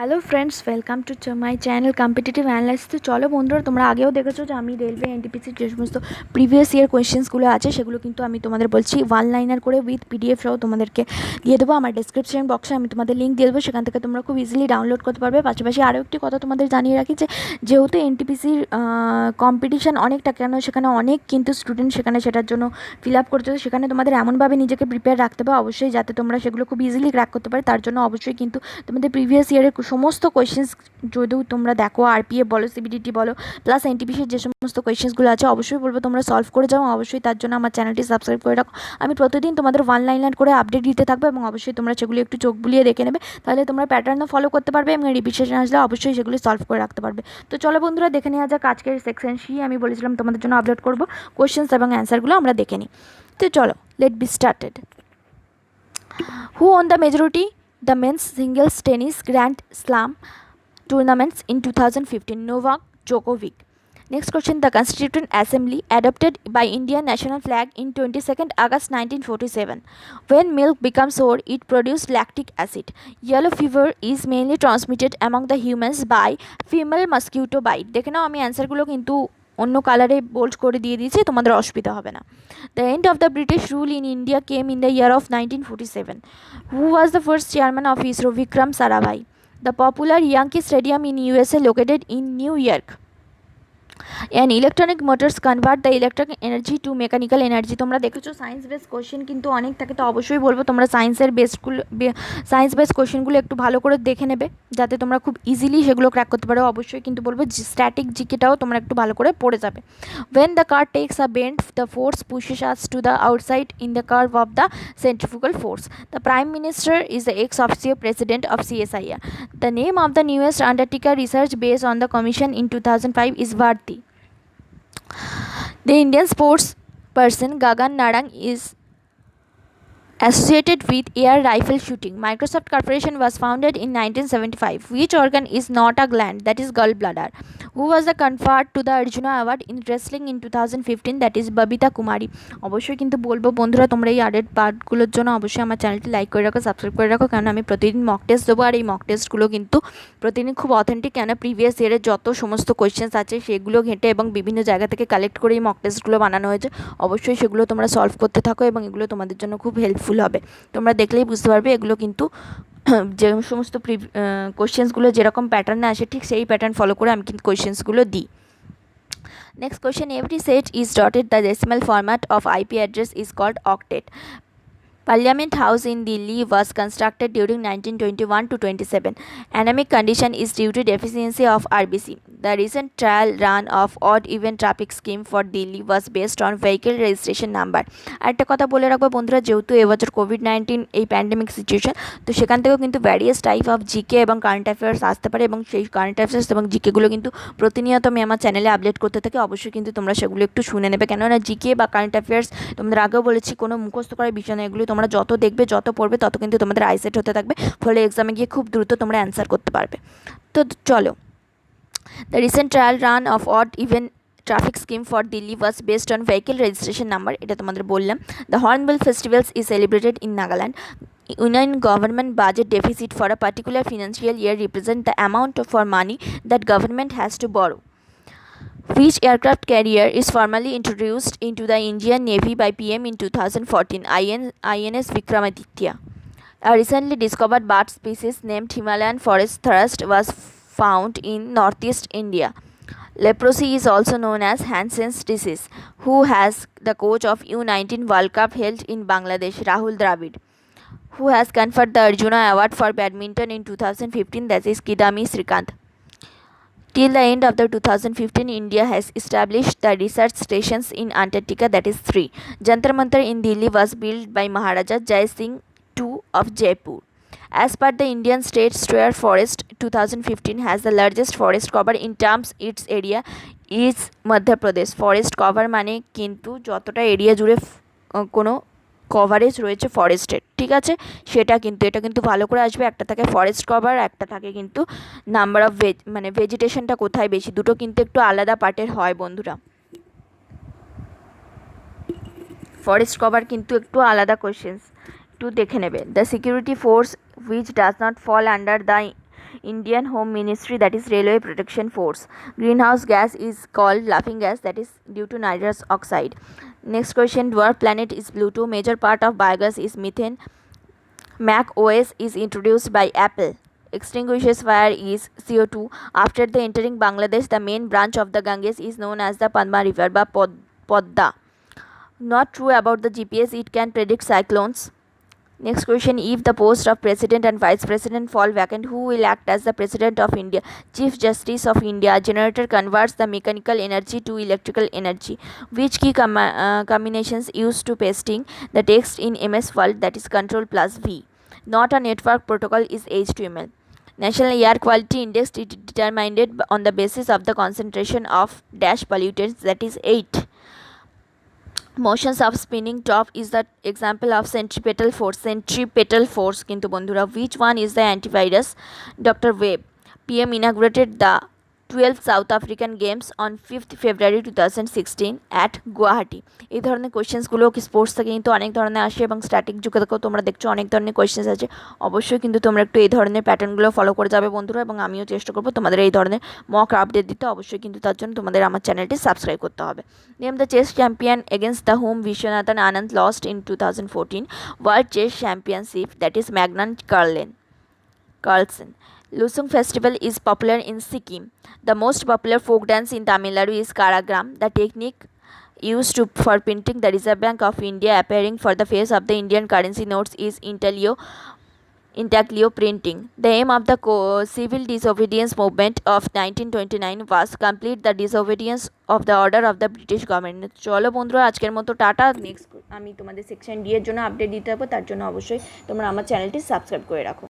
Hello friends, welcome to my channel competitive analysis. তো চলো বন্ধুরা, তোমরা আগেও দেখেছো যে আমি রেলওয়ে এনটিপিসির যে সমস্ত প্রিভিয়াস ইয়ার কোয়েশ্চেন্সগুলো আছে সেগুলো কিন্তু আমি তোমাদের বলছি ওয়ান লাইনার করে উইথ পিডিএফ সহ তোমাদেরকে দিয়ে দেবো। আমার ডিসক্রিপশন বক্সে আমি তোমাদের লিঙ্ক দিয়ে দেবো, সেখান থেকে তোমরা খুব ইজিলি ডাউনলোড করতে পারবে। পাশাপাশি আরও একটি কথা তোমাদের জানিয়ে রাখি যে যেহেতু এনটিপিসির কম্পিটিশান অনেকটা, কেন সেখানে অনেক কিন্তু স্টুডেন্ট সেখানে সেটার জন্য ফিল আপ করতে, সেখানে তোমাদের এমনভাবে নিজেকে প্রিপেয়ার রাখতে হবে অবশ্যই, যাতে তোমরা সেগুলো খুব ইজিলি ক্র্যাক করতে পারে। তার জন্য অবশ্যই কিন্তু তোমাদের প্রিভিয়াস ইয়ারের সমস্ত কোয়েশ্চেন্স যদিও তোমরা দেখো, আরপিএফ বলো, সিবিডিটি বলো, প্লাস এনটিপিসির যে সমস্ত কোয়েশ্চেন্সগুলো আছে অবশ্যই বলবো তোমরা সলভ করে যাও। অবশ্যই তার জন্য আমার চ্যানেলটি সাবস্ক্রাইব করে রাখো। আমি প্রতিদিন তোমাদের ওয়ান লাইনার করে আপডেট দিতে থাকবো এবং অবশ্যই তোমরা সেগুলো একটু চোখ বুলিয়ে দেখে নেবে, তাহলে তোমরা প্যাটার্নও ফলো করতে পারবে এবং রিভিশন আসলে অবশ্যই সেগুলো সলভ করে রাখতে পারবে। তো চলো বন্ধুরা, দেখে নেওয়া যাক আজকের সেকশন সি। আমি বলেছিলাম তোমাদের জন্য আপলোড করবো কোয়েশ্চেন্স এবং অ্যান্সারগুলো আমরা দেখে নিই। তো চলো, let be started. Who won the majority the men's singles tennis Grand Slam tournaments in 2015? Novak Djokovic. Next question. The Constituent Assembly adopted by Indian national flag in 22nd August 1947. When milk becomes sour, it produces lactic acid. Yellow fever is mainly transmitted among the humans by female mosquito bite. দেখে নাও, আমি অ্যান্সারগুলো কিন্তু অন্য কালারে bold করে দিয়ে দিয়েছি, তোমাদের অসুবিধা হবে না। The end of the British rule in India came in the year of 1947. Who was the first chairman of ISRO? Vikram Sarabhai. The popular Yankee Stadium in USA located in New York. An electronic motors convert the electric energy to mechanical energy. তোমরা দেখেছো science base question কিন্তু অনেক থাকে, তো অবশ্যই বলবো তোমরা science base কোশ্চেনগুলো একটু ভালো করে দেখে নেবে, যাতে তোমরা খুব ইজিলি সেগুলো ক্র্যাক করতে পারো। অবশ্যই কিন্তু বলবো স্ট্যাটিক জিকেটাও তোমরা একটু ভালো করে পড়ে যাবে। When the car takes a bend, the force pushes us to the outside in the curve of the centrifugal force. The Prime Minister is the ex-officio president of CSIR. The name of the newest Antarctica research base on the commission in 2005 is Varti. The Indian sports person Gagan Narang is associated with air rifle shooting. Microsoft Corporation was founded in 1975. Which organ is not a gland? That is gallbladder. Who was the conferred to the Arjuna Award in wrestling in 2015? That is Babita Kumari. অবশ্যই কিন্তু বলবো বন্ধুরা, তোমরা এই update পার্টগুলোর জন্য অবশ্যই আমার চ্যানেলটি লাইক করে রাখো, সাবস্ক্রাইব করে রাখো, কারণ আমি প্রতিদিন মক টেস্ট দেবো। আর এই মক টেস্টগুলো কিন্তু প্রতিদিন খুব অথেন্টিক, কেন প্রিভিয়াস ইয়ারের যত সমস্ত কোয়েশ্চেন্স আছে সেগুলো ঘেঁটে এবং বিভিন্ন জায়গা থেকে কালেক্ট করে এই মক টেস্টগুলো বানানো হয়েছে। অবশ্যই সেগুলো তোমরা সলভ করতে থাকো এবং এগুলো তোমাদের জন্য খুব হেল্পফুল হবে। তোমরা দেখলেই বুঝতে পারবে এগুলো কিন্তু যে সমস্ত কোয়েশ্চেন্সগুলো যেরকম প্যাটার্নে আসে ঠিক সেই প্যাটার্ন ফলো করে আমি কিন্তু কোয়েশ্চেন্সগুলো দিই। Next question. Every set is dotted. The decimal format of IP address is called octet. Parliament House in Delhi was constructed during 1921 to 27. Anemic condition is due to deficiency of RBC. The recent trial run of odd-even traffic scheme for Delhi was based on vehicle registration number. আরেকটা কথা বলে রাখবো বন্ধুরা, যেহেতু এবছর COVID-19 এই pandemic situation, তো সেখান থেকেও কিন্তু ভ্যারিয়াস টাইপ অফ জিকে এবং কারেন্ট অ্যাফেয়ার্স আসতে পারে, এবং সেই কারেন্ট অ্যাফেয়ার্স এবং জিকেগুলো কিন্তু প্রতিনিয়ত আমি আমার চ্যানেলে আপডেট করতে থাকি। অবশ্যই কিন্তু তোমরা সেগুলো একটু শুনে নেবে, কেননা জিকে বা কারেন্ট অ্যাফেয়ার্স তোমাদের আগেও বলেছি কোনো মুখস্থ করার বিষয় না। এগুলো তোমরা যত দেখবে, যত পড়বে, তত কিন্তু তোমাদের আইসেট হতে থাকবে, ফলে এক্সামে গিয়ে খুব দ্রুত তোমরা অ্যান্সার করতে পারবে। তো চলো, the recent trial run of odd even traffic scheme for Delhi was based on vehicle registration number. এটা তোমাদের বললাম। The Hornbill Festivals is celebrated in Nagaland. Union government budget deficit for a particular financial year represent the amount for money that government has to borrow. Which aircraft carrier is formally introduced into the Indian Navy by PM in 2014? INS Vikramaditya. A recently discovered bird species named Himalayan forest thrust was found in northeast India. Leprosy is also known as Hansen's disease. Who has the coach of U19 World Cup held in Bangladesh? Rahul Dravid. Who has conferred the Arjuna Award for badminton in 2015? That is Kidami Srikanth. Till the end of the 2015, India has established the research stations in Antarctica, that is 3. Jantar Mantar in Delhi was built by Maharaja Jai Singh II of Jaipur. As per the Indian State Steward Forest 2015 has the largest forest cover in terms its area is Madhya Pradesh. Forest cover মানে কিন্তু যতটা area জুড়ে কোনো coverage রয়েছে ফরেস্টের, ঠিক আছে, সেটা কিন্তু এটা কিন্তু ভালো করে আসবে। একটা থাকে ফরেস্ট কভার, একটা থাকে কিন্তু নাম্বার অফ মানে ভেজিটেশনটা কোথায় বেশি, দুটো কিন্তু একটু আলাদা পার্টের হয় বন্ধুরা। ফরেস্ট কভার কিন্তু একটু আলাদা কোয়েশ্চেন্স, একটু দেখে নেবে। The security force which does not fall under the Indian Home Ministry, that is Railway Protection Force. Greenhouse gas is called laughing gas, that is due to nitrous oxide. Next question, dwarf planet is Pluto. Major part of biogas is methane. Mac OS is introduced by Apple. Extinguishes fire is CO2. After the entering Bangladesh, the main branch of the Ganges is known as the Padma River by Podda. Not true about the GPS, it can predict cyclones. Next question, if the post of president and vice president fall vacant, who will act as the president of India? Chief Justice of India. Generator converts the mechanical energy to electrical energy. Which key combinations used to pasting the text in MS Word, that is Control plus V. Not a network protocol is HTML. National Air Quality Index is determined on the basis of the concentration of dash pollutants, that is 8. Motions of spinning top is the example of centripetal force কিন্তু বন্ধুরা which one is the antivirus? Dr. Webb. PM inaugurated the 12th South African Games on 5th February 2016 at Guwahati. এই ধরনের কোয়েশ্চেন্সগুলো কি sports থেকে কিন্তু অনেক ধরনের আসে এবং স্ট্যাটিক যুগে থেকেও তোমরা দেখছো অনেক ধরনের কোয়েশ্চেন্স আছে। অবশ্যই কিন্তু তোমরা একটু এই ধরনের প্যাটার্নগুলো ফলো করে যাবে বন্ধুরা, এবং আমিও চেষ্টা করবো তোমাদের এই ধরনের মক আপডেট দিতে। অবশ্যই কিন্তু তার জন্য তোমাদের আমার চ্যানেলটি সাবস্ক্রাইব করতে হবে। Name the chess champion against the home Viswanathan Anand lost in 2014 world chess championship, that is Magnus Carlsen. Lusung festival is popular in Sikkim. The most popular folk dance in Tamil Nadu is Karagram. The technique used for printing the Reserve Bank of India appearing for the face of the Indian currency notes is intaglio printing. The aim of the civil disobedience movement of 1929 was complete the disobedience of the order of the British government. চলো বন্ধুরা আজকের মতো tata. Next আমি তোমাদের section D এর জন্য update দিতে হবে, তার জন্য অবশ্যই তোমরা আমার চ্যানেলটি সাবস্ক্রাইব করে রাখো।